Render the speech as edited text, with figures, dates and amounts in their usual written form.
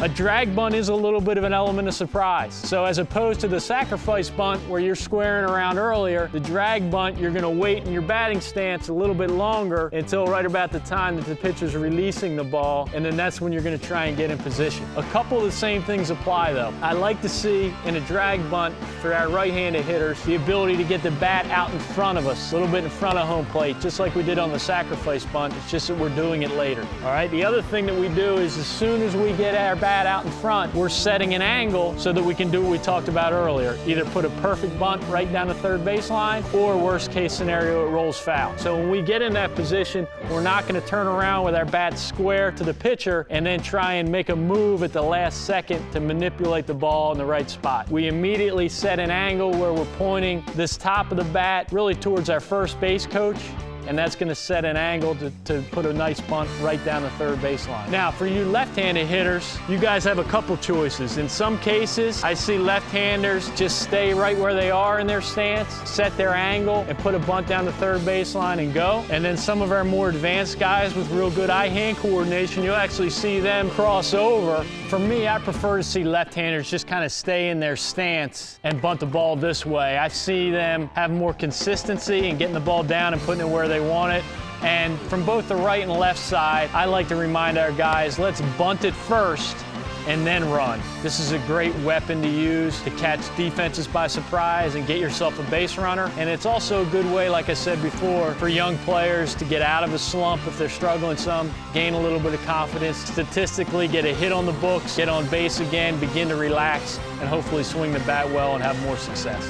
A drag bunt is a little bit of an element of surprise. So as opposed to the sacrifice bunt where you're squaring around earlier, the drag bunt, you're gonna wait in your batting stance a little bit longer until right about the time that the pitcher's releasing the ball, and then that's when you're gonna try and get in position. A couple of the same things apply though. I like to see in a drag bunt for our right-handed hitters the ability to get the bat out in front of us, a little bit in front of home plate, just like we did on the sacrifice bunt. It's just that we're doing it later. All right, the other thing that we do is as soon as we get our bat out in front, we're setting an angle so that we can do what we talked about earlier. Either put a perfect bunt right down the third baseline, or worst case scenario, it rolls foul. So when we get in that position, we're not gonna turn around with our bat square to the pitcher and then try and make a move at the last second to manipulate the ball in the right spot. We immediately set an angle where we're pointing this top of the bat really towards our first base coach, and that's going to set an angle to put a nice bunt right down the third baseline. Now, for you left-handed hitters, you guys have a couple choices. In some cases, I see left-handers just stay right where they are in their stance, set their angle, and put a bunt down the third baseline and go. And then some of our more advanced guys with real good eye-hand coordination, you'll actually see them cross over. For me, I prefer to see left-handers just kind of stay in their stance and bunt the ball this way. I see them have more consistency in getting the ball down and putting it where they want it. And from both the right and left side, I like to remind our guys, let's bunt it first and then run. This is a great weapon to use to catch defenses by surprise and get yourself a base runner. And it's also a good way, like I said before, for young players to get out of a slump if they're struggling some, gain a little bit of confidence, statistically get a hit on the books, get on base again, begin to relax, and hopefully swing the bat well and have more success.